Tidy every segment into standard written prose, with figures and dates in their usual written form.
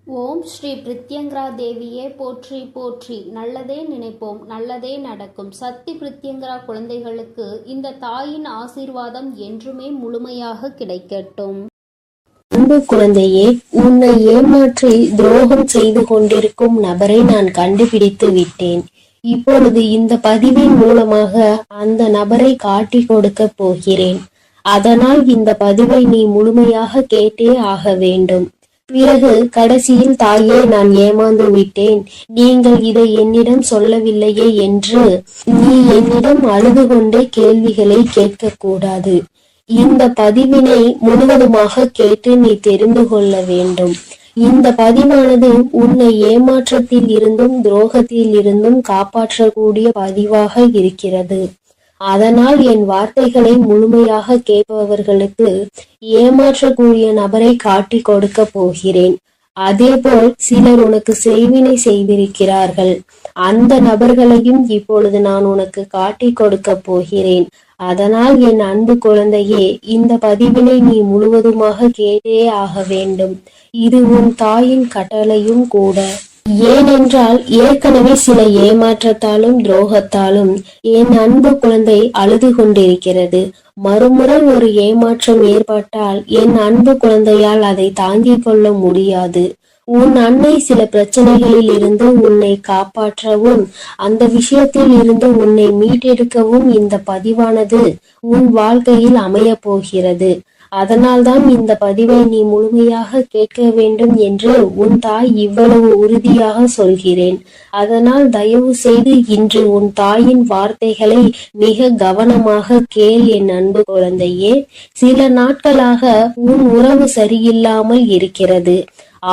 ஓம் ஸ்ரீ பிரித்யங்கரா தேவியே போற்றி போற்றி. நல்லதே நினைப்போம், நல்லதே நடக்கும். சக்தி பிரித்யங்கரா குழந்தைகளுக்கு இந்த தாயின் ஆசீர்வாதம் என்றுமே முழுமையாக கிடைக்கட்டும். அன்பு குழந்தையே, உன்னை ஏமாற்றி துரோகம் செய்து கொண்டிருக்கும் நபரை நான் கண்டுபிடித்து விட்டேன். இப்பொழுது இந்த பதிவின் மூலமாக அந்த நபரை காட்டி கொடுக்க போகிறேன். அதனால் இந்த பதிவை நீ முழுமையாக கேட்டே ஆக வேண்டும். பிறகு கடைசியில், தாயே, நான் ஏமாந்து விட்டேன், நீங்கள் இதை என்னிடம் சொல்லவில்லையே என்று நீ என்னிடம் அழுது கொண்டே கேள்விகளை கேட்கக்கூடாது. இந்த பதிவினை முழுவதுமாக கேட்டு நீ தெரிந்து கொள்ள வேண்டும். இந்த பதிவானது உன்னை ஏமாற்றத்தில் இருந்தும் துரோகத்தில் இருந்தும் காப்பாற்றக்கூடிய பதிவாக இருக்கிறது. அதனால் என் வார்த்தைகளை முழுமையாக கேட்பவர்களுக்கு ஏமாற்றக்கூடிய நபரை காட்டி கொடுக்க போகிறேன். அதேபோல் சிலர் உனக்கு செய்வினை செய்திருக்கிறார்கள். அந்த நபர்களையும் இப்பொழுது நான் உனக்கு காட்டி கொடுக்க போகிறேன். அதனால் என் அன்பு குழந்தையே, இந்த பதிவினை நீ முழுவதுமாக கேட்டே ஆக வேண்டும். இது உன் தாயின் கட்டளையும் கூட. ஏனென்றால் ஏற்கனவே சில ஏமாற்றத்தாலும் துரோகத்தாலும் என் அன்பு குழந்தை அழுது கொண்டிருக்கிறது. மறுமுறை ஒரு ஏமாற்றம் ஏற்பட்டால் என் அன்பு குழந்தையால் அதை தாங்கிக் கொள்ள முடியாது. உன் அன்னை சில பிரச்சனைகளில் இருந்து உன்னை காப்பாற்றவும் அந்த விஷயத்தில் இருந்து உன்னை மீட்டெடுக்கவும் இந்த பதிவானது உன் வாழ்க்கையில் அமைய போகிறது. அதனால்தான் இந்த பதிவை நீ முழுமையாக கேட்க வேண்டும் என்று உன் தாய் இவ்வளவு உறுதியாக சொல்கிறேன். அதனால் தயவு செய்து இன்று உன் தாயின் வார்த்தைகளை மிக கவனமாக கேள் என் அன்பு குழந்தையே. சில நாட்களாக உன் உறவு சரியில்லாமல் இருக்கிறது.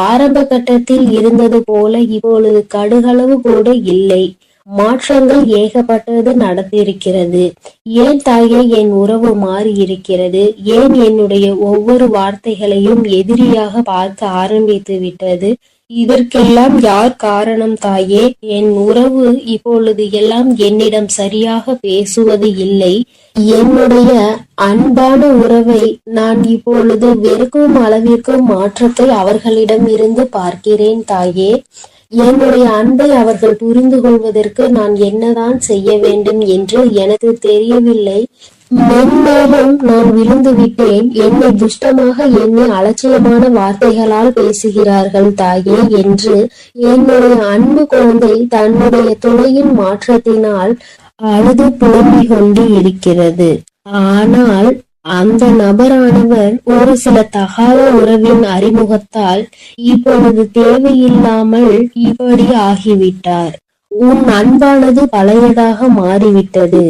ஆரம்ப கட்டத்தில் இருந்தது போல இப்பொழுது கடுகளவு கூட இல்லை. மாற்றங்கள் ஏகப்பட்டது நடந்திருக்கிறது. ஏன் தாயே என் உறவு மாறி இருக்கிறது? ஏன் என்னுடைய ஒவ்வொரு வார்த்தைகளையும் எதிரியாக பார்க்க ஆரம்பித்து விட்டது? இதற்கெல்லாம் யார் காரணம் தாயே? என் உறவு இப்பொழுது எல்லாம் என்னிடம் சரியாக பேசுவது இல்லை. என்னுடைய அன்பான உறவை நான் இப்பொழுது வெறுக்கும் அளவிற்கு மாற்றத்தை அவர்களிடம் இருந்து பார்க்கிறேன் தாயே. என்னுடைய அன்பை அவர்கள் புரிந்து கொள்வதற்கு நான் என்னதான் செய்ய வேண்டும் என்று எனக்கு தெரியவில்லை. மென்மேலும் நான் விழுந்து விட்டேன். என்னை துஷ்டமாக என்னை அலட்சியமான வார்த்தைகளால் பேசுகிறார்கள் தாயே என்று என்னுடைய அன்பு குழந்தை தன்னுடைய துணையின் மாற்றத்தினால் அழுது புலம்பிக் கொண்டு இருக்கிறது. ஆனால் அந்த நபரானவர் ஒரு சில தகாத உறவின் அறிமுகத்தால் இப்பொழுது தேவையில்லாமல் இப்படி ஆகிவிட்டார். உன் அன்பானது பழையதாக மாறிவிட்டது.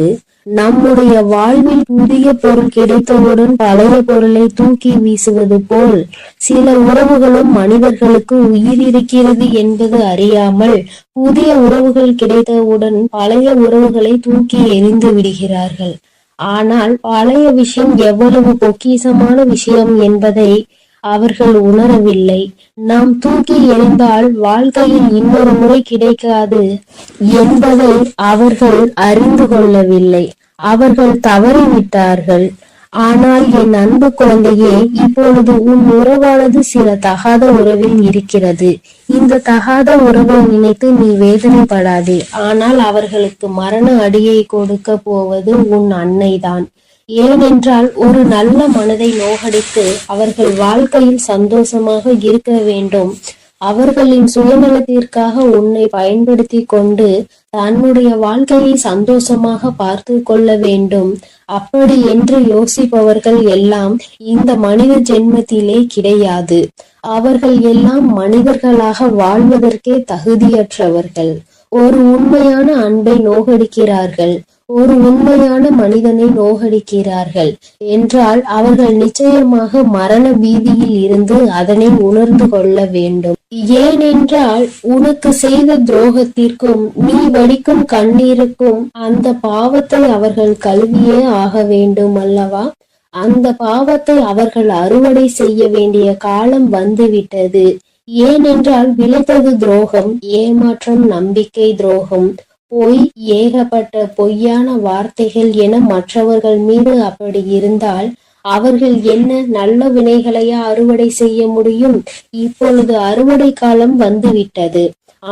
நம்முடைய வாழ்வில் புதிய பொருள் கிடைத்தவுடன் பழைய பொருளை தூக்கி வீசுவது போல் சில உறவுகளும் மனிதர்களுக்கு உயிர் இருக்கிறது என்பது அறியாமல் புதிய உறவுகள் கிடைத்தவுடன் பழைய உறவுகளை தூக்கி எறிந்து விடுகிறார்கள். ஆனால் பழைய விஷயம் எவ்வளவு பொக்கிஷமான விஷயம் என்பதை அவர்கள் உணரவில்லை. நாம் தூக்கி எறிந்தால் வாழ்க்கையில் இன்னொரு முறை கிடைக்காது என்பதை அவர்கள் அறிந்து கொள்ளவில்லை. அவர்கள் தவறிவிட்டார்கள். ஆனால் என் அன்பு குழந்தையே, இப்பொழுது உன் உறவானது சில தகாத உறவில் இருக்கிறது. இந்த தகாத உறவை நினைத்து நீ வேதனைப்படாதே. ஆனால் அவர்களுக்கு மரண அடியை கொடுக்க போவது உன் அன்னைதான். ஏனென்றால் ஒரு நல்ல மனதை நோகடித்து அவர்கள் வாழ்க்கையில் சந்தோஷமாக இருக்க வேண்டும். அவர்களின் சுயநலத்திற்காக உன்னை பயன்படுத்தி கொண்டு தன்னுடைய வாழ்க்கையை சந்தோஷமாக பார்த்து கொள்ள வேண்டும். அப்படி என்று யோசிப்பவர்கள் எல்லாம் இந்த மனித ஜென்மத்திலே கிடையாது. அவர்கள் எல்லாம் மனிதர்களாக வாழ்வதற்கே தகுதியற்றவர்கள். ஒரு உண்மையான அன்பை நோகடிக்கிறார்கள், ஒரு உண்மையான மனிதனை நோகடிக்கிறார்கள் என்றால் அவர்கள் நிச்சயமாக மரண பீதியில் இருந்து அதனை உணர்ந்து கொள்ள வேண்டும். ஏனென்றால் உனக்கு செய்த துரோகத்திற்கும் நீ வடிக்கும் கண்ணீருக்கும் அந்த பாவத்தை அவர்கள் கழுவியே ஆக வேண்டும் அல்லவா? அந்த பாவத்தை அவர்கள் அறுவடை செய்ய வேண்டிய காலம் வந்துவிட்டது. ஏனென்றால் விளைத்தது துரோகம், ஏமாற்றம், நம்பிக்கை துரோகம், பொய், ஏகப்பட்ட பொய்யான வார்த்தைகள் என மற்றவர்கள் மீது அப்படி இருந்தால் அவர்கள் என்ன நல்ல வினைகளையா அறுவடை செய்ய முடியும்? இப்பொழுது அறுவடை காலம் வந்துவிட்டது.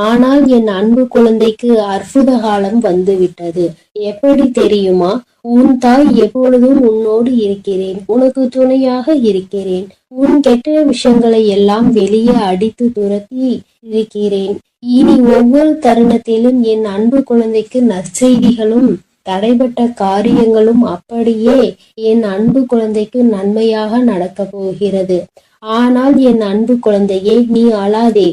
ஆனால் என் அன்பு குழந்தைக்கு அற்புத காலம் வந்துவிட்டது. எப்படி தெரியுமா? உன் தாய் எப்பொழுதும் உன்னோடு இருக்கிறேன், உனக்கு துணையாக இருக்கிறேன். உன் கெட்ட விஷயங்களை எல்லாம் வெளியே அடித்து துரத்தி இருக்கிறேன். இனி ஒவ்வொரு தருணத்திலும் என் அன்பு குழந்தைக்கு நற்செய்திகளும் தடைபட்ட காரியங்களும் அப்படியே என் அன்பு குழந்தைக்கு நன்மையாக நடக்க போகிறது. ஆனால் என் அன்பு குழந்தையே, நீ அழாதே.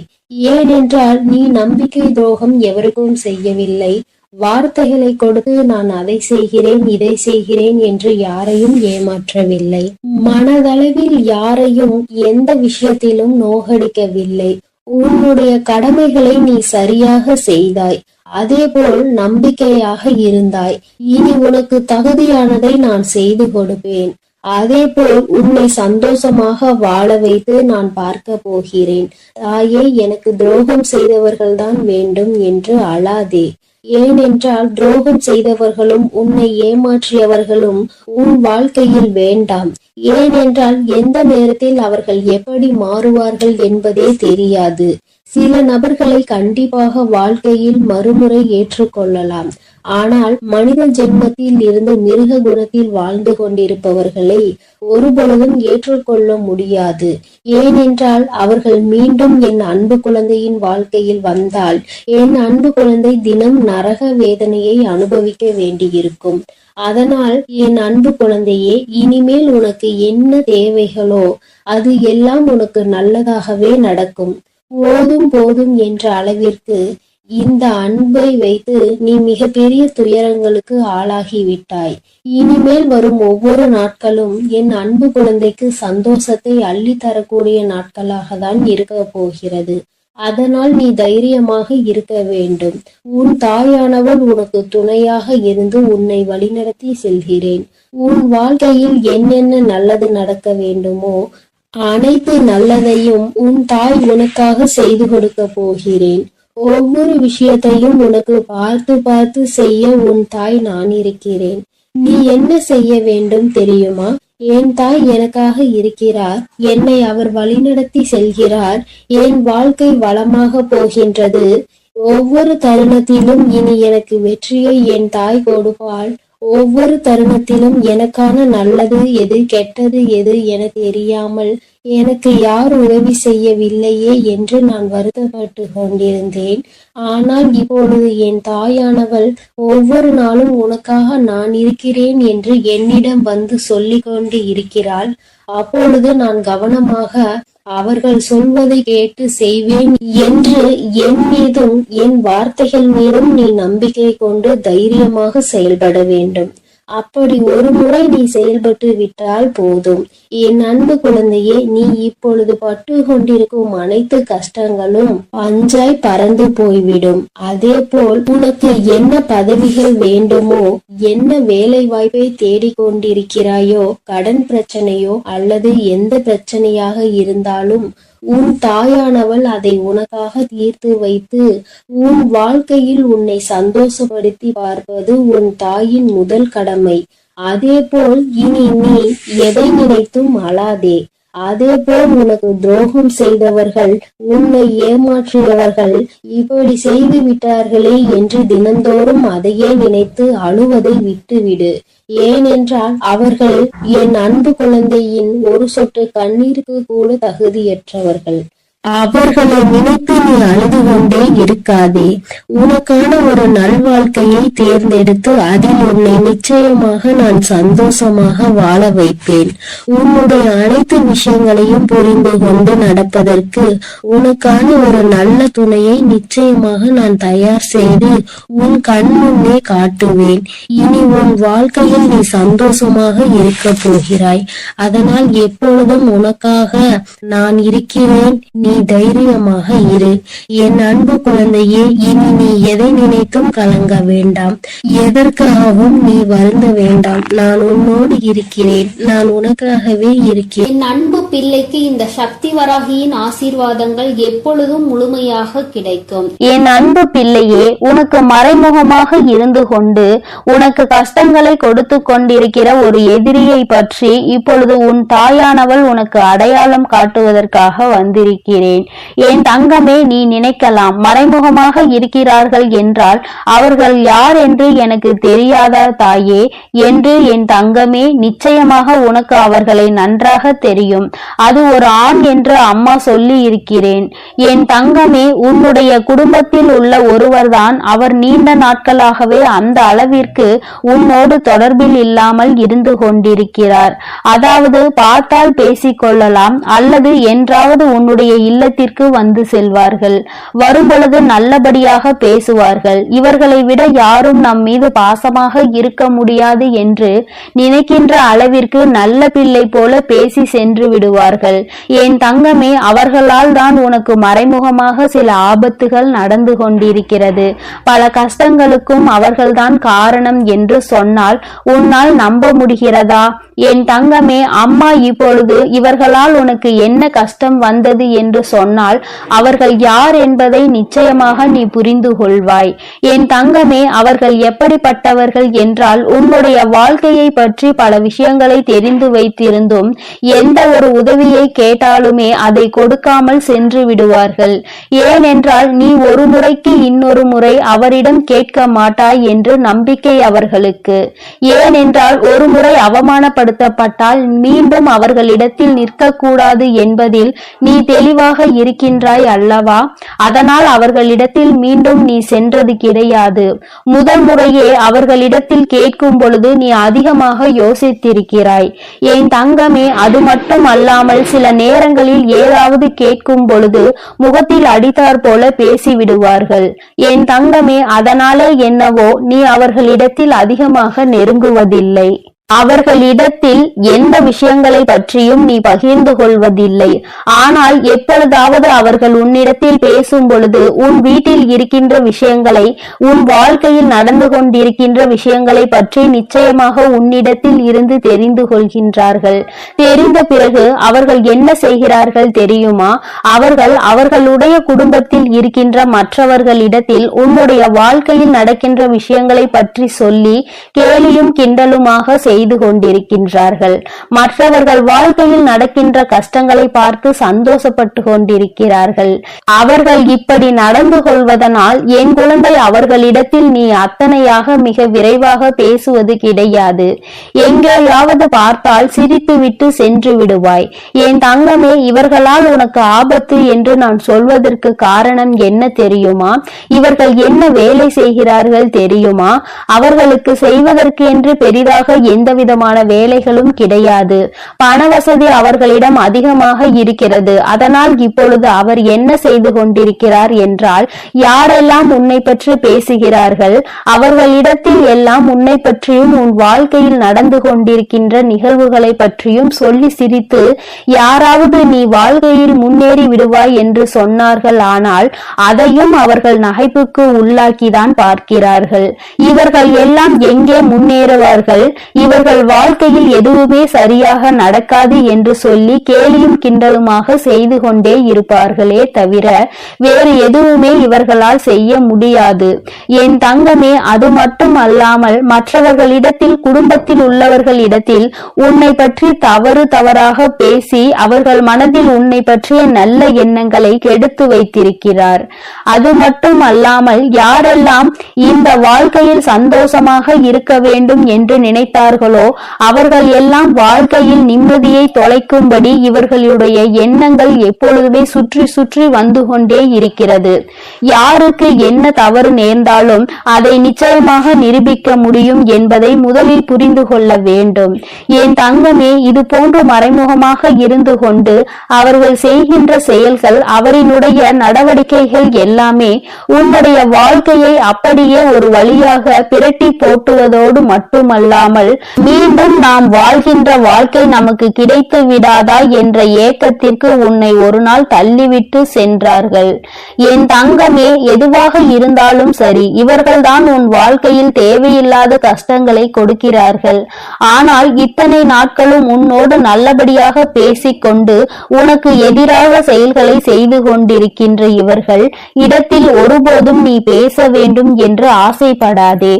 ஏனென்றால் நீ நம்பிக்கை துரோகம் எவருக்கும் செய்யவில்லை. வார்த்தைகளை கொடுத்து நான் அதை செய்கிறேன் இதை செய்கிறேன் என்று யாரையும் ஏமாற்றவில்லை. மனதளவில் யாரையும் எந்த விஷயத்திலும் நோகடிக்கவில்லை. உன்னுடைய கடமைகளை நீ சரியாக செய்தாய். அதேபோல் நம்பிக்கையாக இருந்தாய். இனி உனக்கு தகுதியானதை நான் செய்து கொடுப்பேன். அதேபோல் உன்னை சந்தோஷமாக வாழ வைத்து நான் பார்க்க போகிறேன். தாயே, எனக்கு துரோகம் செய்தவர்கள்தான் வேண்டும் என்று அழாதே. ஏனென்றால் துரோகம் செய்தவர்களும் உன்னை ஏமாற்றியவர்களும் உன் வாழ்க்கையில் வேண்டாம். ஏனென்றால் எந்த நேரத்தில் அவர்கள் எப்படி மாறுவார்கள் என்பதே தெரியாது. சில நபர்களை கண்டிப்பாக வாழ்க்கையில் மறுமுறை ஏற்றுக்கொள்ளலாம். ஆனால் மனித ஜென்மத்தில் இருந்து மிருக குணத்தில் வாழ்ந்து கொண்டிருப்பவர்களை ஒருபொழுதும் ஏற்றுக்கொள்ள முடியாது. ஏனென்றால் அவர்கள் மீண்டும் என் அன்பு குழந்தையின் வாழ்க்கையில் வந்தால் என் அன்பு குழந்தை தினம் நரக வேதனையை அனுபவிக்க வேண்டியிருக்கும். அதனால் என் அன்பு குழந்தையே, இனிமேல் உனக்கு என்ன தேவைகளோ அது எல்லாம் உனக்கு நல்லதாகவே நடக்கும். போதும் என்ற அளவிற்கு இந்த அன்பை வைத்து நீ மிகப்பெரிய துயரங்களுக்கு ஆளாகிவிட்டாய். இனிமேல் வரும் ஒவ்வொரு நாட்களும் என் அன்பு குழந்தைக்கு சந்தோஷத்தை அள்ளி தரக்கூடிய நாட்களாக தான் இருக்க போகிறது. அதனால் நீ தைரியமாக இருக்க வேண்டும். உன் தாயானவள் உனக்கு துணையாக இருந்து உன்னை வழிநடத்தி செல்கிறேன். உன் வாழ்க்கையில் என்னென்ன நல்லது நடக்க வேண்டுமோ அனைத்து நல்லதையும் உன் தாய் உனக்காக செய்து கொடுக்க போகிறேன். ஒவ்வொரு விஷயத்தையும் உனக்கு பார்த்து பார்த்து செய்ய உன் தாய் நான் இருக்கிறேன். நீ என்ன செய்ய வேண்டும் தெரியுமா? என் தாய் எனக்காக இருக்கிறார். என்னை அவர் வழிநடத்தி செல்கிறார். என் வாழ்க்கை வளமாக போகின்றது. ஒவ்வொரு தருணத்திலும் இனி எனக்கு வெற்றியை என் தாய் கொடுப்பாள். ஒவ்வொரு தருணத்திலும் எனக்கான நல்லது எது கெட்டது எது என தெரியாமல் எனக்கு யார் உதவி செய்யவில்லையே என்று நான் வருத்தப்பட்டு கொண்டிருந்தேன். ஆனால் இப்பொழுது என் தாயானவள் ஒவ்வொரு நாளும் உனக்காக நான் இருக்கிறேன் என்று என்னிடம் வந்து சொல்லிக் கொண்டு இருக்கிறாள். அப்பொழுது நான் கவனமாக அவர்கள் சொல்வதை கேட்டு செய்வேன் என்று என் மீதும் என் வார்த்தைகள் மீதும் நீ நம்பிக்கை கொண்டு தைரியமாக செயல்பட வேண்டும். அப்படி ஒரு முறை நீ செயல்பட்டு விட்டால் போதும். என் அன்பு குழந்தையே, நீ இப்பொழுது பட்டு கொண்டிருக்கும் அனைத்து கஷ்டங்களும் பஞ்சாய் பறந்து போய்விடும். அதே போல் உனக்கு என்ன பதவிகள் வேண்டுமோ, என்ன வேலை வாய்ப்பை தேடிக்கொண்டிருக்கிறாயோ, கடன் பிரச்சனையோ அல்லது எந்த பிரச்சனையாக இருந்தாலும் உன் தாயானவள் அதை உனக்காக தீர்த்து வைத்து உன் வாழ்க்கையில் உன்னை சந்தோஷப்படுத்தி பார்ப்பது உன் தாயின் முதல் கடமை. அதேபோல் இனி நீ எதை நினைத்தும் அழாதே. அதேபோல் உனக்கு துரோகம் செய்தவர்கள், உன்னை ஏமாற்றியவர்கள் இப்படி செய்து விட்டார்களே என்று தினந்தோறும் அதையே நினைத்து அழுவதை விட்டுவிடு. ஏனென்றால் அவர்கள் என் அன்பு குழந்தையின் ஒரு சொட்டு கண்ணீருக்கு கூட தகுதியற்றவர்கள். அவர்களை நினைத்து நீ அழுது கொண்டே இருக்காதே. உனக்கான ஒரு நல்வாழ்க்கையை தேர்ந்தெடுத்து அதில் உன்னை நிச்சயமாக நான் சந்தோஷமாக வாழ வைப்பேன். உன்னுடைய அனைத்து விஷயங்களையும் புரிந்து கொண்டு நடப்பதற்கு உனக்கான ஒரு நல்ல துணையை நிச்சயமாக நான் தயார் செய்து உன் கண் முன்னே காட்டுவேன். இனி உன் வாழ்க்கையில் நீ சந்தோஷமாக இருக்க போகிறாய். அதனால் எப்பொழுதும் உனக்காக நான் இருக்கிறேன். நீ நீ தைரியமாக இரு. என் அன்பு குழந்தையே, இனி நீ எதை நினைத்தும் கலங்க வேண்டாம். எதற்காகவும் நீ வருந்த வேண்டாம். நான் உன்னோடு இருக்கிறேன். நான் உனக்காகவே இருக்கிறேன். என் அன்பு பிள்ளைக்கு இந்த சக்தி வராகியின் ஆசீர்வாதங்கள் எப்பொழுதும் முழுமையாக கிடைக்கும். என் அன்பு பிள்ளையே, உனக்கு மறைமுகமாக இருந்து கொண்டு உனக்கு கஷ்டங்களை கொடுத்து கொண்டிருக்கிற ஒரு எதிரியை பற்றி இப்பொழுது உன் தாயானவள் உனக்கு அடையாளம் காட்டுவதற்காக வந்திருக்கிறேன். என் தங்கமே, நீ நினைக்கலாம், மறைமுகமாக இருக்கிறார்கள் என்றால் அவர்கள் யார் என்று எனக்கு தெரியாதா தாயே என்று. என் தங்கமே, நிச்சயமாக உனக்கு அவர்களை நன்றாக தெரியும். அது ஒரு ஆண் என்று அம்மா சொல்லி இருக்கிறேன். என் தங்கமே, உன்னுடைய குடும்பத்தில் உள்ள ஒருவர்தான். அவர் நீண்ட நாட்களாகவே அந்த அளவிற்கு உன்னோடு தொடர்பில் இல்லாமல் இருந்து கொண்டிருக்கிறார். அதாவது பார்த்தால் பேசிக்கொள்ளலாம், அல்லது என்றாவது உன்னுடைய இல்லத்திற்கு வந்து செல்வார்கள். வரும்பொழுது நல்லபடியாக பேசுவார்கள். இவர்களை விட யாரும் நம் மீது பாசமாக இருக்க முடியாது என்று நினைக்கின்ற அளவிற்கு நல்ல பிள்ளை போல பேசி சென்று விடுவார்கள். என் தங்கமே, அவர்களால் தான் உனக்கு மறைமுகமாக சில ஆபத்துகள் நடந்து கொண்டிருக்கிறது. பல கஷ்டங்களுக்கும் அவர்கள்தான் காரணம் என்று சொன்னால் உன்னால் நம்ப முடிகிறதா? என் தங்கமே, அம்மா இப்பொழுது இவர்களால் உனக்கு என்ன கஷ்டம் வந்தது என்று சொன்னால் அவர்கள் யார் என்பதை நிச்சயமாக நீ புரிந்து கொள்வாய். என் தங்கமே, அவர்கள் எப்படிப்பட்டவர்கள் என்றால் உன்னுடைய வாழ்க்கையை பற்றி பல விஷயங்களை தெரிந்து வைத்திருந்தும் எந்த ஒரு உதவியை கேட்டாலுமே அதை கொடுக்காமல் சென்று விடுவார்கள். ஏனென்றால் நீ ஒரு முறைக்கு இன்னொரு முறை அவரிடம் கேட்க மாட்டாய் என்று நம்பிக்கை அவர்களுக்கு. ஏனென்றால் ஒரு முறை அவமானப்படுத்தப்பட்டால் மீண்டும் அவர்களிடத்தில் நிற்கக்கூடாது என்பதில் நீ தெளிவாக இருக்கின்றாய் அல்லவா? அதனால் அவர்களிடத்தில் மீண்டும் நீ சென்றது கிடையாது. முதல் முறையே அவர்களிடத்தில் கேட்கும் பொழுது நீ அதிகமாக யோசித்திருக்கிறாய். என் தங்கமே, அது மட்டும் அல்லாமல் சில நேரங்களில் ஏதாவது கேட்கும் பொழுது முகத்தில் அடித்தார் போல பேசிவிடுவார்கள். என் தங்கமே, அதனாலே என்னவோ நீ அவர்களிடத்தில் அதிகமாக நெருங்குவதில்லை. அவர்களிடத்தில் எந்த விஷயங்களை பற்றியும் நீ பகிர்ந்து கொள்வதில்லை. ஆனால் எப்பொழுதாவது அவர்கள் உன்னிடத்தில் பேசும் பொழுது உன் வீட்டில் இருக்கின்ற விஷயங்களை, உன் வாழ்க்கையில் நடந்து கொண்டிருக்கின்ற விஷயங்களை பற்றி நிச்சயமாக உன்னிடத்தில் இருந்து தெரிந்து கொள்கின்றார்கள். தெரிந்த பிறகு அவர்கள் என்ன செய்கிறார்கள் தெரியுமா? அவர்களுடைய குடும்பத்தில் இருக்கின்ற மற்றவர்களிடத்தில் உன்னுடைய வாழ்க்கையில் நடக்கின்ற விஷயங்களை பற்றி சொல்லி கேலியும் கிண்டலுமாக செய்து கொண்டிருக்கின்றார்கள். மற்றவர்கள் வாழ்க்கையில் நடக்கின்ற கஷ்டங்களை பார்த்து சந்தோஷப்பட்டு கொண்டிருக்கிறார்கள். அவர்கள் இப்படி நடந்து கொள்வதனால் என் குழந்தை அவர்களிடத்தில் நீ அத்தனையாக மிக விரைவாக பேசுவது கிடையாது. எங்கேயாவது பார்த்தால் சிரித்துவிட்டு சென்று விடுவாய். என் தங்கமே, இவர்களால் உனக்கு ஆபத்து என்று நான் சொல்வதற்கு காரணம் என்ன தெரியுமா? இவர்கள் என்ன வேலை செய்கிறார்கள் தெரியுமா? அவர்களுக்கு செய்வதற்கு என்று பெரிதாக எந்த விதமான வேலைகளும் கிடையாது. பண வசதி அவர்களிடம் அதிகமாக இருக்கிறது. அதனால் இப்பொழுது அவர் என்ன செய்து கொண்டிருக்கிறார் என்றால், யாரெல்லாம் உன்னை பற்றி பேசுகிறார்கள் அவர்களிடத்தில் எல்லாம் உன்னை பற்றியும் உன் வாழ்க்கையில் நடந்து கொண்டிருக்கின்ற நிகழ்வுகளை பற்றியும் சொல்லி சிரித்து, யாராவது நீ வாழ்க்கையில் முன்னேறி விடுவாய் என்று சொன்னார்கள், ஆனால் அதையும் அவர்கள் நகைப்புக்கு உள்ளாக்கிதான் பார்க்கிறார்கள். இவர்கள் எல்லாம் எங்கே முன்னேறுவார்கள்? இவர்கள் வாழ்க்கையில் எதுவுமே சரியாக நடக்காது என்று சொல்லி கேலியும் கிண்டலுமாக செய்து கொண்டே இருப்பார்களே தவிர வேறு எதுவுமே இவர்களால் செய்ய முடியாது. என் தங்கமே, அது மட்டும் அல்லாமல் மற்றவர்களிடத்தில், குடும்பத்தில் உள்ளவர்களிடத்தில் உன்னை பற்றி தவறாக பேசி அவர்கள் மனதில் உன்னை பற்றிய நல்ல எண்ணங்களை கெடுத்து வைத்திருக்கிறார். அது மட்டும் அல்லாமல் யாரெல்லாம் இந்த வாழ்க்கையில் சந்தோஷமாக இருக்க வேண்டும் என்று நினைத்தார்களோ அவர்கள் எல்லாம் வாழ்க்கையில் நிம்மதியை தொலைக்கும்படி இவர்களுடைய எண்ணங்கள் எப்பொழுதுமே சுற்றி சுற்றி வந்து கொண்டே இருக்கிறது. யாருக்கு என்ன தவறு நேர்ந்தாலும் அதை நிச்சயமாக நிரூபிக்க முடியும் என்பதை முதலில் புரிந்து கொள்ள வேண்டும். என் தங்கமே, இது போன்று மறைமுகமாக இருந்து கொண்டு அவர்கள் செய்கின்ற செயல்கள், அவர்களுடைய நடவடிக்கைகள் எல்லாமே உன்னுடைய வாழ்க்கையை அப்படியே ஒரு வழியாக பிரட்டி போட்டுவதோடு மட்டுமல்லாமல் மீண்டும் நாம் வாழ்கின்ற வாழ்க்கை நமக்கு கிடைத்து விடாதா என்ற ஏக்கத்திற்கு உன்னை ஒரு நாள் தள்ளிவிட்டு சென்றார்கள். என் தங்கமே, எதுவாக இருந்தாலும் சரி, இவர்கள்தான் உன் வாழ்க்கையில் தேவையில்லாத கஷ்டங்களை கொடுக்கிறார்கள். ஆனால் இத்தனை நாட்களும் உன்னோடு நல்லபடியாக பேசிக்கொண்டு உனக்கு எதிராக செயல்களை செய்து கொண்டிருக்கின்ற இவர்கள் இடத்தில் ஒருபோதும் நீ பேச வேண்டும் என்று ஆசைப்படாதே.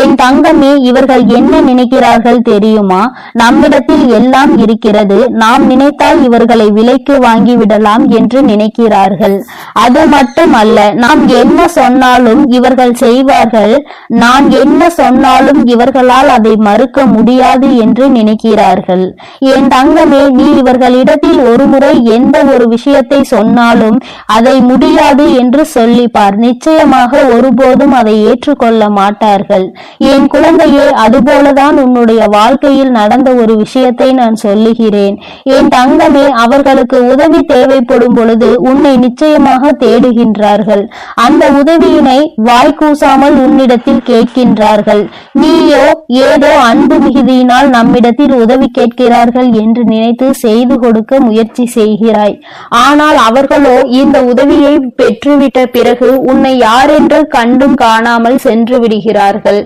என் தங்கமே, இவர்கள் என்ன நினைக்கிறார்கள் தெரியுமா? நம்மிடத்தில் எல்லாம் இருக்கிறது, நாம் நினைத்தால் இவர்களை விலைக்கு வாங்கி விடலாம் என்று நினைக்கிறார்கள். அது மட்டுமல்ல, நாம் என்ன சொன்னாலும் இவர்கள் செய்வார்கள், நான் என்ன சொன்னாலும் இவர்களால் அதை மறுக்க முடியாது என்று நினைக்கிறார்கள். என் தங்கமே, நீ இவர்களிடத்தில் ஒருமுறை எந்த ஒரு விஷயத்தை சொன்னாலும் அதை முடியாது என்று சொல்லிப்பார். நிச்சயமாக ஒருபோதும் அதை ஏற்றுக்கொள்ள மாட்டார்கள். என் குழந்தையே, அதுபோலதான் உன்னுடைய வாழ்க்கையில் நடந்த ஒரு விஷயத்தை நான் சொல்லுகிறேன். என் தங்கமே, அவர்களுக்கு உதவி தேவைப்படும் பொழுது உன்னை நிச்சயமாக தேடுகின்றார்கள். அந்த உதவியினை வாய்க்கூசாமல் உன்னிடத்தில் கேட்கின்றார்கள். நீயோ ஏதோ அன்பு மிகுதியினால் நம்மிடத்தில் உதவி கேட்கிறார்கள் என்று நினைத்து செய்து கொடுக்க முயற்சி செய்கிறாய். ஆனால் அவர்களோ இந்த உதவியை பெற்றுவிட்ட பிறகு உன்னை யாரென்று கண்டும் காணாமல் சென்று விடுகிறார்கள்.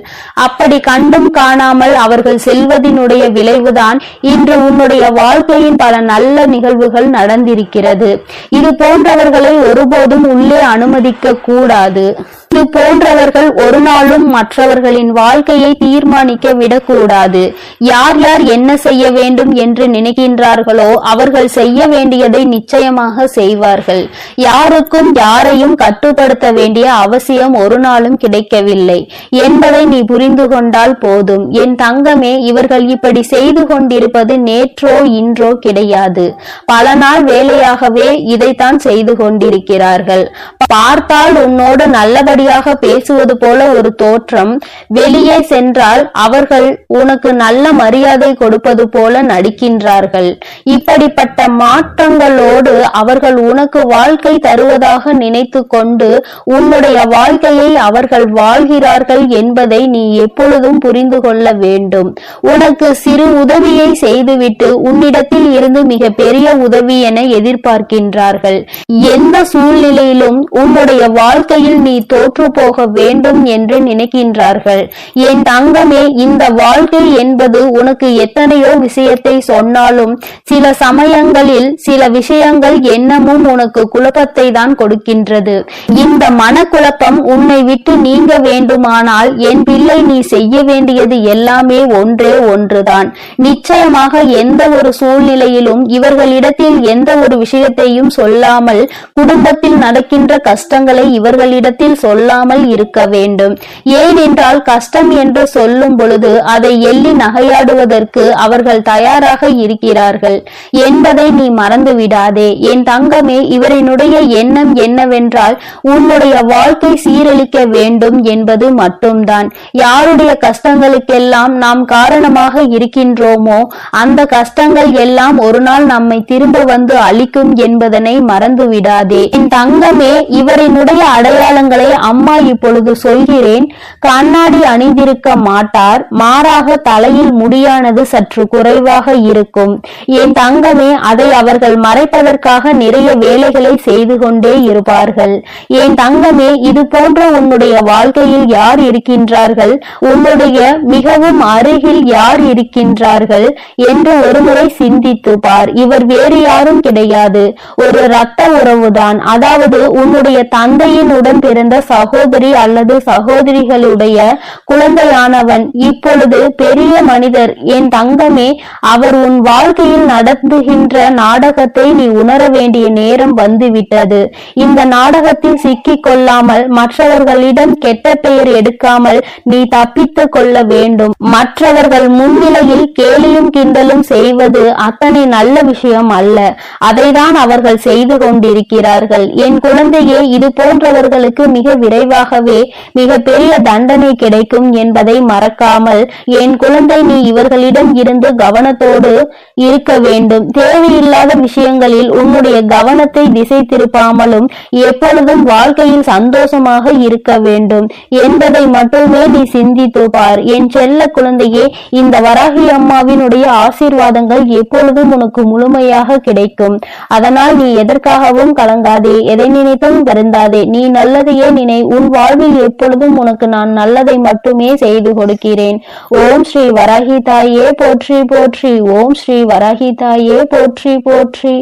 அப்படி கண்டும் காணாமல் அவர்கள் செல்வதனுடைய விளைவுதான் இன்று உன்னுடைய வாழ்க்கையின் பல நல்ல நிகழ்வுகள் நடந்திருக்கிறது. இது போன்றவர்களை ஒருபோதும் உள்ளே அனுமதிக்க கூடாது. இது போன்றவர்கள் ஒரு நாளும் மற்றவர்களின் வாழ்க்கையை தீர்மானிக்க விடக்கூடாது. யார் யார் என்ன செய்ய வேண்டும் என்று நினைக்கின்றார்களோ அவர்கள் செய்ய வேண்டியதை நிச்சயமாக செய்வார்கள். யாருக்கும் யாரையும் கட்டுப்படுத்த வேண்டிய அவசியம் ஒரு நாளும் கிடைக்கவில்லை என்பதை நீ புரிந்து கொண்டால் போதும். என் தங்கமே, இவர்கள் இப்படி செய்து கொண்டிருப்பது நேற்றோ இன்றோ கிடையாது. பல நாள் வேலையாகவே இதைத்தான் செய்து கொண்டிருக்கிறார்கள். பார்த்தால் உன்னோடு நல்லபடியாக பேசுவது போல ஒரு தோற்றம், வெளியே சென்றால் அவர்கள் உனக்கு நல்ல மரியாதை கொடுப்பது போல நடிக்கின்றார்கள். இப்படிப்பட்ட மாற்றங்களோடு அவர்கள் உனக்கு வாழ்க்கை தருவதாக நினைத்து கொண்டு உன்னுடைய வாழ்க்கையை அவர்கள் வாழ்கிறார்கள் என்பதை நீ எப்பொழுதும் புரிந்து கொள்ள வேண்டும். உனக்கு சிறு உதவியை செய்துவிட்டு உன்னிடத்தில் இருந்து மிக பெரிய உதவி என எதிர்பார்க்கின்றார்கள். எந்த சூழ்நிலையிலும் உன்னுடைய வாழ்க்கையில் நீ தோற்று போக வேண்டும் என்று நினைக்கின்றார்கள். என் தங்கமே, இந்த வாழ்க்கை என்பது உனக்கு எத்தனையோ விஷயத்தை சொன்னாலும் சில சமயங்களில் சில விஷயங்கள் என்னமும் உனக்கு குழப்பத்தை தான் கொடுக்கின்றது. இந்த மனக்குழப்பம் உன்னை விட்டு நீங்க வேண்டுமானால் என் பிள்ளை, நீ செய்ய வேண்டியது எல்லாமே ஒன்றே ஒன்றுதான். நிச்சயமாக எந்த ஒரு சூழ்நிலையிலும் இவர்களிடத்தில் எந்த ஒரு விஷயத்தையும் சொல்லாமல், குடும்பத்தில் நடக்கின்ற கஷ்டங்களை இவர்களிடத்தில் சொல்லாமல் இருக்க வேண்டும். ஏனென்றால் கஷ்டம் என்று சொல்லும் பொழுது அதை எள்ளி நகையாடுவதற்கு அவர்கள் தயாராக இருக்கிறார்கள் என்பதை நீ மறந்து விடாதே. என் தங்கமே, இவரினுடைய எண்ணம் என்னவென்றால் உன்னுடைய வாழ்க்கை சீரழிக்க வேண்டும் என்பது மட்டும்தான். யாருடைய கஷ்டங்களுக்கெல்லாம் நாம் காரணமாக இருக்கின்றோமோ அந்த கஷ்டங்கள் எல்லாம் ஒரு நாள் நம்மை திரும்ப வந்து அழிக்கும் என்பதனை மறந்து விடாதே. என் தங்கமே, இவரினுடைய அடையாளங்களை அம்மா இப்பொழுது சொல்கிறேன். கண்ணாடி அணிந்திருக்க மாட்டார், மாறாக தலையில் முடியானது சற்று குறைவாக இருக்கும். என் தங்கமே, அதை அவர்கள் மறைப்பதற்காக நிறைய வேலைகளை செய்து கொண்டே இருப்பார்கள். என் தங்கமே, இது போன்ற உன்னுடைய வாழ்க்கையில் யார் இருக்கின்றார்கள், உன்னுடைய மிகவும் அருகில் யார் இருக்கின்றார்கள் என்று ஒருமுறை சிந்தித்து பார். இவர் வேறு யாரும் கிடையாது, ஒரு இரத்த உறவுதான். அதாவது உன்னுடைய தந்தையின் உடன் பிறந்த சகோதரி அல்லது சகோதரிகளுடைய குழந்தையானவன் இப்பொழுது பெரிய மனிதர். என் தங்கமே, அவர் உன் வாழ்க்கையில் நடத்துகின்ற நாடகத்தை நீ உணர வேண்டிய நேரம் வந்துவிட்டது. இந்த நாடகத்தில் சிக்கிக் கொள்ளாமல், மற்றவர்களிடம் கெட்ட பெயர் எடுக்காமல் நீ தப்பித்துக் கொள்ள வேண்டும். மற்றவர்கள் முன்னிலையில் கேலியும் கிண்டலும் செய்வது அத்தனை நல்ல விஷயம் அல்ல. அதைதான் அவர்கள் செய்து கொண்டிருக்கிறார்கள். என் குழந்தையே, இது போன்றவர்களுக்கு மிக விரைவாகவே மிக பெரிய தண்டனை கிடைக்கும் என்பதை மறக்காமல் என் குழந்தை, நீ இவர்களிடம் இருந்து கவனத்தோடு இருக்க வேண்டும். தேவையில்லாத விஷயங்களில் உன்னுடைய கவனத்தை திசை திருப்பாமலும் எப்பொழுதும் வாழ்க்கையில் சந்தோஷமாக இருக்க வேண்டும் என்பதை மட்டுமே நீ சிந்தித்து பார். என் செல்ல குழந்தையே, இந்த வராகி அம்மாவினுடைய ஆசீர்வாதங்கள் எப்பொழுதும் உனக்கு முழுமையாக கிடைக்கும். அதனால் நீ எதற்காகவும் கலங்காதே, எதை நினைத்தும் வருந்தாதே. நீ நல்லதையே நினை. உன் வாழ்வில் எப்பொழுதும் உனக்கு நான் நல்லதை மட்டுமே செய்து கொடுக்கிறேன். ஓம் ஸ்ரீ வராகி தாயே போற்றி போற்றி. ஓம் ஸ்ரீ வராகி தாயே போற்றி போற்றி.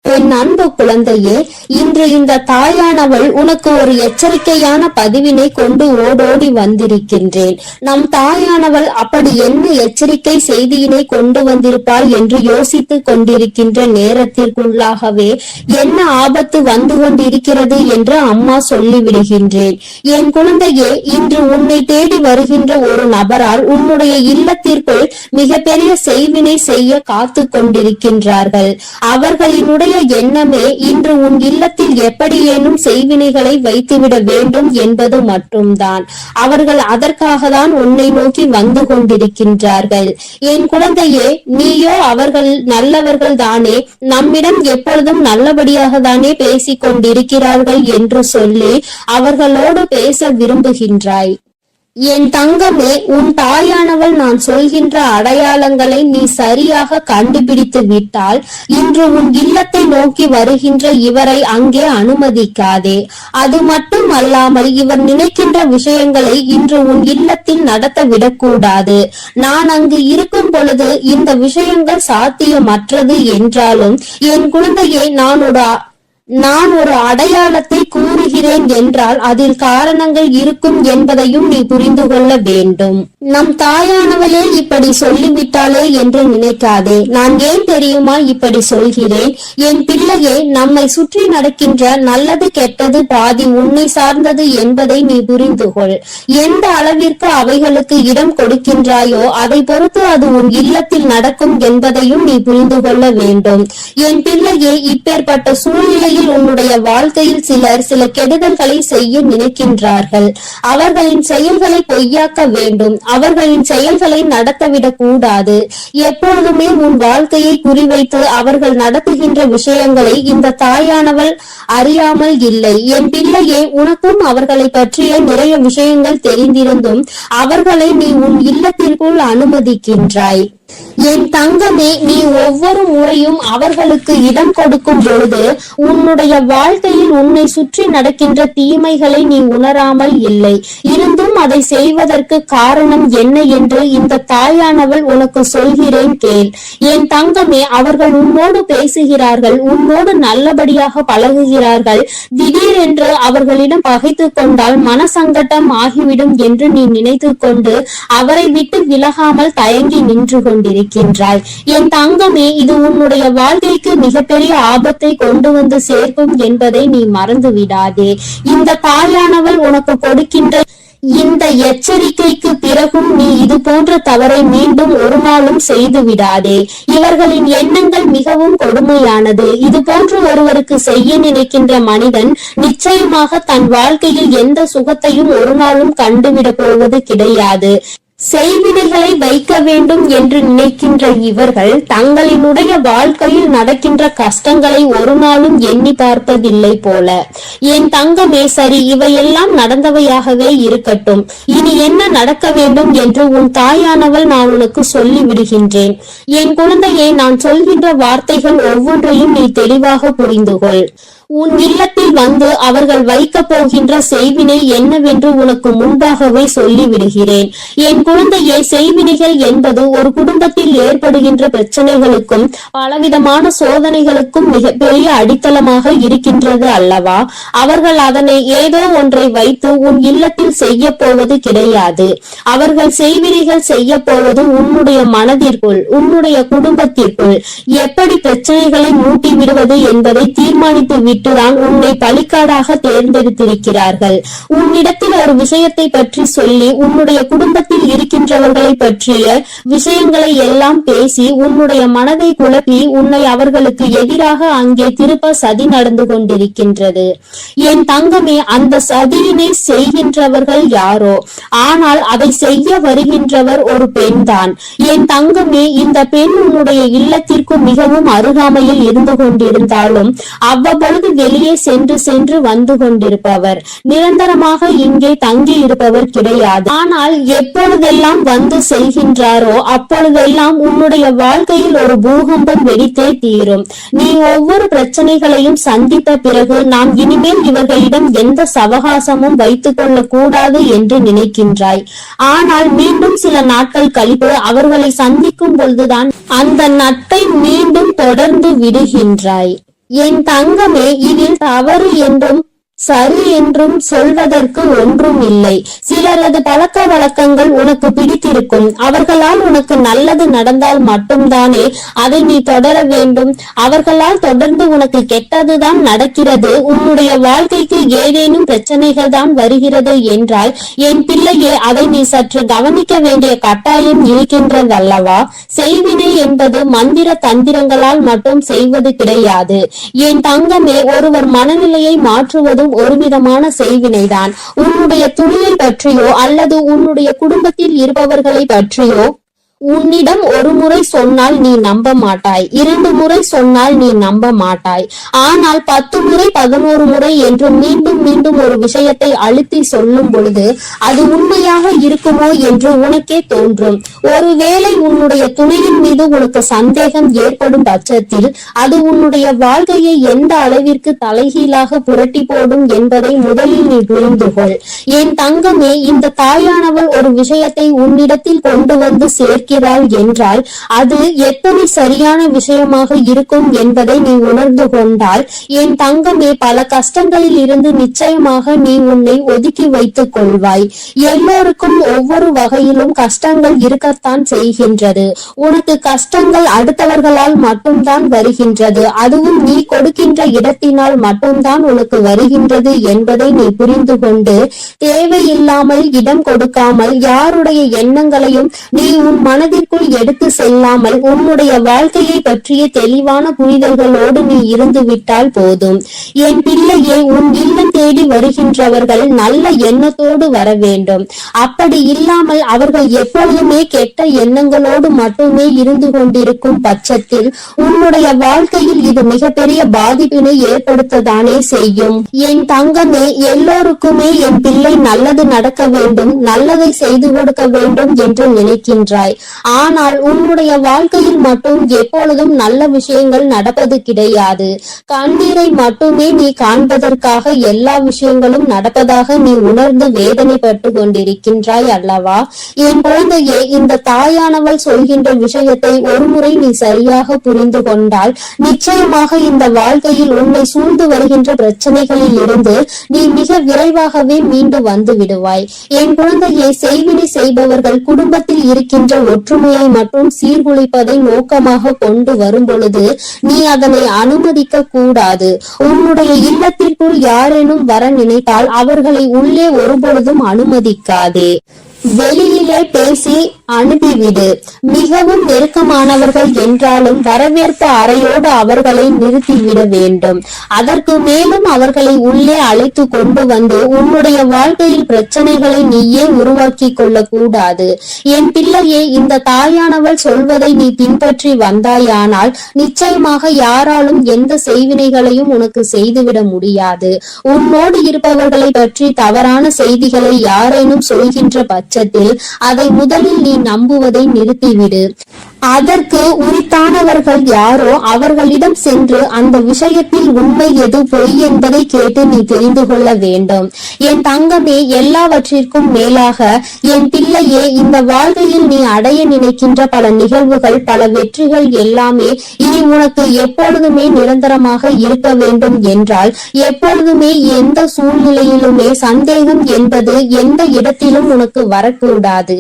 என் அன்பு குழந்தையே, இன்று இந்த தாயானவள் உனக்கு ஒரு எச்சரிக்கையான பதிவினை கொண்டு ஓடோடி வந்திருக்கின்றேன். நம் தாயானவள் அப்படி என்ன எச்சரிக்கை செய்தியினை கொண்டு வந்திருப்பாள் என்று யோசித்துக் கொண்டிருக்கின்ற நேரத்திற்குள்ளாகவே என்ன ஆபத்து வந்து கொண்டிருக்கிறது என்று அம்மா சொல்லிவிடுகின்றேன். என் குழந்தையே, இன்று உன்னை தேடி வருகின்ற ஒரு நபரால் உன்னுடைய இல்லத்திற்குள் மிகப்பெரிய செய்வினை செய்ய காத்து கொண்டிருக்கின்றார்கள். அவர்களினுடைய எண்ணமே இன்று உன் இல்லத்தில் எப்படியேனும் செய்வினைகளை வைத்துவிட வேண்டும் என்பது மட்டும்தான். அவர்கள் அதற்காக தான் உன்னை நோக்கி வந்து கொண்டிருக்கின்றார்கள். என் குழந்தையே, நீயோ அவர்கள் நல்லவர்கள் தானே, நம்மிடம் எப்பொழுதும் நல்லபடியாக தானே பேசிக் கொண்டிருக்கிறார்கள் என்று சொல்லி அவர்களோடு பேச விரும்புகின்றாய். என் தங்கமே, உன் தாயானவள் நான் சொல்கின்ற அடையாளங்களை நீ சரியாக கண்டுபிடித்து விட்டால் இன்று உன் இல்லத்தை நோக்கி வருகின்ற இவரை அங்கே அனுமதிக்காதே. அது மட்டும் அல்லாமல் இவர் நினைக்கின்ற விஷயங்களை இன்று உன் இல்லத்தில் நடத்த விடக்கூடாது. நான் அங்கு இருக்கும் பொழுது இந்த விஷயங்கள் சாத்தியமற்றது என்றாலும் என் குழந்தையை நான் ஒரு அடையாளத்தை கூறுகிறேன் என்றால் அதில் காரணங்கள் இருக்கும் என்பதையும் நீ புரிந்து கொள்ள வேண்டும். நம் தாயானவளே இப்படி சொல்லிவிட்டாளே என்று நினைக்காதே. நான் ஏன் தெரியுமா இப்படி சொல்கிறேன்? என் பிள்ளையே, நம்மை சுற்றி நடக்கின்ற நல்லது கெட்டது பாதி உன்னை சார்ந்தது என்பதை நீ புரிந்து கொள். எந்த அளவிற்கு அவைகளுக்கு இடம் கொடுக்கின்றாயோ அதை பொறுத்து அது உன் இல்லத்தில் நடக்கும் என்பதையும் நீ புரிந்து கொள்ள வேண்டும். என் பிள்ளையே, இப்பேற்பட்ட சூழ்நிலையில் உன்னுடைய வாழ்க்கையில் சிலர் சில கெடுதல்களை செய்ய நினைக்கின்றார்கள். அவர்களின் செயல்களை பொய்யாக்க வேண்டும். அவர்களின் செயல்களை நடத்தவிடக் கூடாது. எப்பொழுதுமே உன் வாழ்க்கையை குறிவைத்து அவர்கள் நடத்துகின்ற விஷயங்களை இந்த தாயானவள் அறியாமல் இல்லை. என் பிள்ளையே, உனக்கும் அவர்களை பற்றிய நிறைய விஷயங்கள் தெரிந்திருந்தும் அவர்களை நீ உன் இல்லத்திற்குள் அனுமதிக்கின்றாய். என் தங்கமே, நீ ஒவ்வொரு முறையும் அவர்களுக்கு இடம் கொடுக்கும் பொழுது உன்னுடைய வாழ்க்கையில் உன்னை சுற்றி நடக்கின்ற தீமைகளை நீ உணராமல் இல்லை. இருந்தும் அதை செய்வதற்கு காரணம் என்ன என்று இந்த தாயானவள் உனக்கு சொல்கிறேன் கேள். என் தங்கமே, அவர்கள் உன்னோடு பேசுகிறார்கள், உன்னோடு நல்லபடியாக பழகுகிறார்கள். திடீரென்று அவர்களிடம் பகைத்து கொண்டால் மனசங்கட்டம் ஆகிவிடும் என்று நீ நினைத்து கொண்டு அவரை விட்டு விலகாமல் தயங்கி நின்று கொண்டிருக்கின்றாய். என் தங்கமே, இது உன்னுடைய வாழ்க்கைக்கு மிகப்பெரிய ஆபத்தை கொண்டு வந்து சேர்க்கும் என்பதை நீ மறந்து விடாதே. இந்த தாயானவள் உனக்கு கொடுக்கின்ற இந்த எச்சரிக்கைக்கு பிறகும் நீ இது போன்ற தவறை மீண்டும் ஒரு நாளும் செய்து விடாதே. இவர்களின் எண்ணங்கள் மிகவும் கொடுமையானது. இது போன்று ஒருவருக்கு செய்ய நினைக்கின்ற மனிதன் நிச்சயமாக தன் வாழ்க்கையில் எந்த சுகத்தையும் ஒரு நாளும் கண்டுவிடப் போவது கிடையாது. செய்வினைகளை வைக்க வேண்டும் என்று நினைக்கின்ற இவர்கள் தங்களினுடைய வாழ்க்கையில் நடக்கின்ற கஷ்டங்களை ஒரு நாளும் எண்ணி பார்ப்பதில்லை போல. என் தங்கமே, சரி, இவையெல்லாம் நடந்தவையாகவே இருக்கட்டும். இனி என்ன நடக்க வேண்டும் என்று உன் தாயானவள் நான் உனக்கு சொல்லி விடுகின்றேன். என் குழந்தையை, நான் சொல்கின்ற வார்த்தைகள் ஒவ்வொன்றையும் நீ தெளிவாக புரிந்து கொள். உன் இல்லத்தில் வந்து அவர்கள் வைக்க போகின்ற செய்வினை என்னவென்று உனக்கு முன்பாகவே சொல்லி விடுகிறேன். என் குழந்தையை, செய்வினைகள் என்பது ஒரு குடும்பத்தில் ஏற்படுகின்ற பிரச்சனைகளுக்கும் பலவிதமான சோதனைகளுக்கும் மிகப்பெரிய அடித்தளமாக இருக்கின்றது அல்லவா? அவர்கள் அதனை ஏதோ ஒன்றை வைத்து உன் இல்லத்தில் செய்ய போவது கிடையாது. அவர்கள் செய்வினைகள் செய்ய போவது உன்னுடைய மனதிற்குள், உன்னுடைய குடும்பத்திற்குள் எப்படி பிரச்சனைகளை மூட்டி விடுவது என்பதை தீர்மானித்து விட்டு விட்டுதான் உன்னை பலிக்காடாக தேர்ந்தெடுத்திருக்கிறார்கள். உன்னிடத்தில் ஒரு விஷயத்தை பற்றி சொல்லி உன்னுடைய குடும்பத்தில் இருக்கின்றவர்களை பற்றிய விஷயங்களை எல்லாம் பேசி உன்னுடைய மனதை குழப்பி உன்னை அவர்களுக்கு எதிராக அங்கே திருப்ப சதி நடந்து கொண்டிருக்கின்றது. என் தங்கமே, அந்த சதியினை செய்கின்றவர்கள் யாரோ, ஆனால் அதை செய்ய வருகின்றவர் ஒரு பெண்தான். என் தங்கமே, இந்த பெண் உன்னுடைய இல்லத்திற்கு மிகவும் அருகாமையில் இருந்து கொண்டிருந்தாலும் அவ்வப்பொழுது வெளியே சென்று சென்று வந்து கொண்டிருப்பவர், நிரந்தரமாக இங்கே தங்கி இருப்பவர் கிடையாது. ஆனால் எப்பொழுதெல்லாம் வந்து செல்கின்றாரோ அப்பொழுதெல்லாம் உன்னுடைய வாழ்க்கையில் ஒரு பூகம்பம் வெடித்தே தீரும். நீ ஒவ்வொரு பிரச்சனைகளையும் சந்தித்த பிறகு நாம் இனிமேல் இவர்களிடம் எந்த சவகாசமும் வைத்துக் கொள்ள கூடாது என்று நினைக்கின்றாய். ஆனால் மீண்டும் சில நாட்கள் கழித்து அவர்களை சந்திக்கும் பொழுதுதான் அந்த நட்பை மீண்டும் தொடர்ந்து விடுகின்றாய். என் தங்கமே, இதில் தவறு என்றும் சரி என்றும் சொல்வதற்கு ஒன்றும் இல்லை. சிலரது பழக்க வழக்கங்கள் உனக்கு பிடித்திருக்கும். அவர்களால் உனக்கு நல்லது நடந்தால் மட்டும்தானே அதை நீ தொடர வேண்டும். அவர்களால் தொடர்ந்து உனக்கு கெட்டதுதான் நடக்கிறது, உன்னுடைய வாழ்க்கைக்கு ஏதேனும் பிரச்சனைகள் தான் வருகிறது என்றால் என் பிள்ளையே, அதை நீ சற்று கவனிக்க வேண்டிய கட்டாயம் இருக்கின்றதல்லவா? செய்வினை என்பது மந்திர தந்திரங்களால் மட்டும் செய்வது கிடையாது. என் தங்கமே, ஒருவர் மனநிலையை மாற்றுவதும் ஒரு விதமான செய்வினைதான். உன்னுடைய துணியை பற்றியோ அல்லது உன்னுடைய குடும்பத்தில் இருப்பவர்களை பற்றியோ உன்னிடம் ஒரு முறை சொன்னால் நீ நம்ப மாட்டாய், 2 முறை சொன்னால் நீ நம்ப மாட்டாய். ஆனால் 10 முறை 11 முறை என்று மீண்டும் மீண்டும் ஒரு விஷயத்தை அழுத்தி சொல்லும் பொழுது அது உண்மையாக இருக்குமோ என்று உனக்கே தோன்றும். ஒருவேளை உன்னுடைய துணையின் மீது உனக்கு சந்தேகம் ஏற்படும் பட்சத்தில் அது உன்னுடைய வாழ்க்கையை எந்த அளவிற்கு தலைகீழாக புரட்டி போடும் என்பதை முதலில் நீ புரிந்து கொள். என் தங்கமே, இந்த தாயானவள் ஒரு விஷயத்தை உன்னிடத்தில் கொண்டு வந்து சேர்க்க என்றால் அது எத்தனை சரியான விஷயமாக இருக்கும் என்பதை நீ உணர்ந்து கொண்டால் என் தங்கமே, பல கஷ்டங்களில் இருந்து நிச்சயமாக நீ உன்னை ஒதுக்கி வைத்துக் கொள்வாய். எல்லோருக்கும் ஒவ்வொரு வகையிலும் கஷ்டங்கள் இருக்கத்தான் செய்கின்றது. உனக்கு கஷ்டங்கள் அடுத்தவர்களால் மட்டும்தான் வருகின்றது, அதுவும் நீ கொடுக்கின்ற இடத்தினால் மட்டும்தான் உனக்கு வருகின்றது என்பதை நீ புரிந்து கொண்டு தேவையில்லாமல் இடம் கொடுக்காமல் யாருடைய எண்ணங்களையும் நீ உன் மனதிற்குள் எடுத்து செல்லாமல் உன்னுடைய வாழ்க்கையை பற்றிய தெளிவான புரிதல்களோடு நீ இருந்து விட்டால் போதும். என் பிள்ளையே, உன் இல்லம் தேடி வருகின்றவர்கள் நல்ல எண்ணத்தோடு வர வேண்டும். அப்படி இல்லாமல் அவர்கள் எப்பொழுதுமே கெட்ட எண்ணங்களோடு மட்டுமே இருந்து கொண்டிருக்கும் பட்சத்தில் உன்னுடைய வாழ்க்கையில் இது மிகப்பெரிய பாதிப்பினை ஏற்படுத்ததானே செய்யும். என் தங்கமே, எல்லோருக்குமே என் பிள்ளை நல்லது நடக்க வேண்டும், நல்லதை செய்து கொடுக்க வேண்டும் என்று நினைக்கின்றாய். ஆனால் உன்னுடைய வாழ்க்கையில் மட்டும் எப்பொழுதும் நல்ல விஷயங்கள் நடப்பது கிடையாது. கண்ணீரை மட்டுமே நீ காண்பதற்காக எல்லா விஷயங்களும் நடப்பதாக நீ உணர்ந்து வேதனைப்பட்டு கொண்டிருக்கின்றாய் அல்லவா? என் குழந்தையே, இந்த தாயானவள் சொல்கின்ற விஷயத்தை ஒருமுறை நீ சரியாக புரிந்து கொண்டால் நிச்சயமாக இந்த வாழ்க்கையில் உன்னை சூழ்ந்து வருகின்ற பிரச்சனைகளில் இருந்து நீ மிக விரைவாகவே மீண்டு வந்து விடுவாய். என் குழந்தையை, செய்வினை செய்பவர்கள் குடும்பத்தில் இருக்கின்ற ஒற்றுமையை மட்டும் சீர்குலைப்பதை நோக்கமாக கொண்டு வரும் பொழுது நீ அதனை அனுமதிக்க கூடாது. உன்னுடைய இல்லத்திற்குள் யாரேனும் வர நினைத்தால் அவர்களை உள்ளே ஒருபொழுதும் அனுமதிக்காதே. வெளியிலே பேசி அனுப்பிவிடு. மிகவும் நெருக்கமானவர்கள் என்றாலும் வரவேற்பு அறையோடு அவர்களை நிறுத்திவிட வேண்டும். அதற்கு மேலும் அவர்களை உள்ளே அழைத்து கொண்டு வந்து உன்னுடைய வாழ்க்கையில் பிரச்சனைகளை நீயே உருவாக்கி கொள்ள கூடாது. என் பிள்ளையே, இந்த தாயானவள் சொல்வதை நீ பின்பற்றி வந்தாயானால் நிச்சயமாக யாராலும் எந்த செய்வினைகளையும் உனக்கு செய்துவிட முடியாது. உன்னோடு இருப்பவர்களை பற்றி தவறான செய்திகளை யாரேனும் சொல்கின்ற பட்சத்தில் அதை முதலில் நீ நம்புவதை நிறுத்திவிடு. அதற்கு உரித்தானவர்கள் யாரோ அவர்களிடம் சென்று அந்த விஷயத்தில் உண்மை எது பொய் என்பதை கேட்டு நீ தெரிந்து கொள்ள வேண்டும். என் தங்கமே, எல்லாவற்றிற்கும் மேலாக என் பிள்ளையே, இந்த வாழ்க்கையில் நீ அடைய நினைக்கின்ற பல நிகழ்வுகள், பல வெற்றிகள் எல்லாமே இனி உனக்கு எப்பொழுதுமே நிரந்தரமாக இருக்க வேண்டும் என்றால் எப்பொழுதுமே எந்த சூழ்நிலையிலுமே சந்தேகம் என்பது எந்த இடத்திலும் உனக்கு வரக்கூடாது.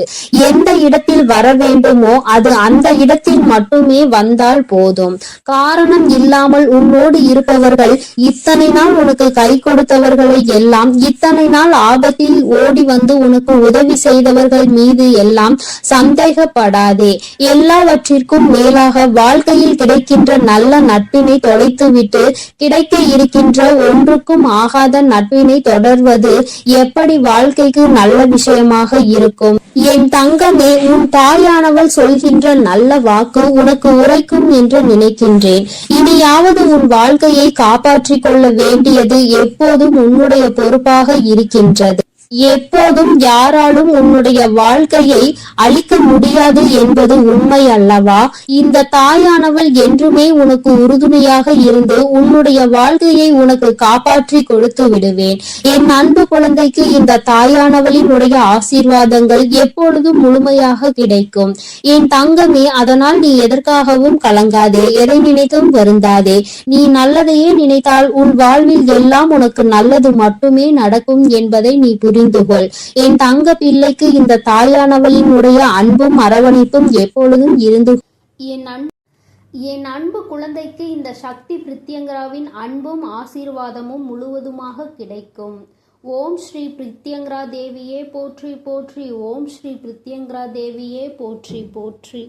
எந்த இடத்தில் வர வேண்டுமோ அது அந்த இடத்தில் மட்டுமே வந்தால் போதும். காரணம் இல்லாமல் உன்னோடு இருப்பவர்கள், இத்தனை நாள் உனக்கு கை கொடுத்தவர்களை எல்லாம், இத்தனை நாள் ஆபத்தில் ஓடி வந்து உனக்கு உதவி செய்தவர்கள் மீது எல்லாம் சந்தேகப்படாதே. எல்லாவற்றிற்கும் மேலாக வாழ்க்கையில் கிடைக்கின்ற நல்ல நட்பினை தொலைத்துவிட்டு கிடைக்க இருக்கின்ற ஒன்றுக்கும் ஆகாத நட்பினை தொடர்வது எப்படி வாழ்க்கைக்கு நல்ல விஷயமாக இருக்கும்? என் தங்கமே, உன் தாயானவள் சொல்கின்ற நல்ல வாக்கு உனக்கு உரைக்கும் என்று நினைக்கின்றேன். இனியாவது உன் வாழ்க்கையை காப்பாற்றிக் கொள்ள வேண்டியது எப்போதும் உன்னுடைய பொறுப்பாக இருக்கின்றது. எப்போதும் யாராலும் உன்னுடைய வாழ்க்கையை அழிக்க முடியாது என்பது உண்மை அல்லவா? இந்த தாயானவள் என்றுமே உனக்கு உறுதுணையாக இருந்து உன்னுடைய வாழ்க்கையை உனக்கு காப்பாற்றி கொடுத்து விடுவேன். என் அன்பு குழந்தைக்கு இந்த தாயானவளினுடைய ஆசீர்வாதங்கள் எப்பொழுதும் முழுமையாக கிடைக்கும். என் தங்கமே, அதனால் நீ எதற்காகவும் கலங்காதே, எதை நினைத்தும் வருந்தாதே. நீ நல்லதையே நினைத்தால் உன் வாழ்வில் எல்லாம் உனக்கு நல்லது மட்டுமே நடக்கும் என்பதை நீ புரிந்து கொள். என் தங்க பிள்ளைக்கு இந்த தாயானவளினுடைய அன்பும் அரவணைப்பும் எப்பொழுதும் இருந்து. என் அன்பு குழந்தைக்கு இந்த சக்தி பிரித்யங்கராவின் அன்பும் ஆசீர்வாதமும் முழுவதுமாக கிடைக்கும். ஓம் ஸ்ரீ பிரித்யங்கரா தேவியே போற்றி போற்றி. ஓம் ஸ்ரீ பிரித்யங்கரா தேவியே போற்றி போற்றி.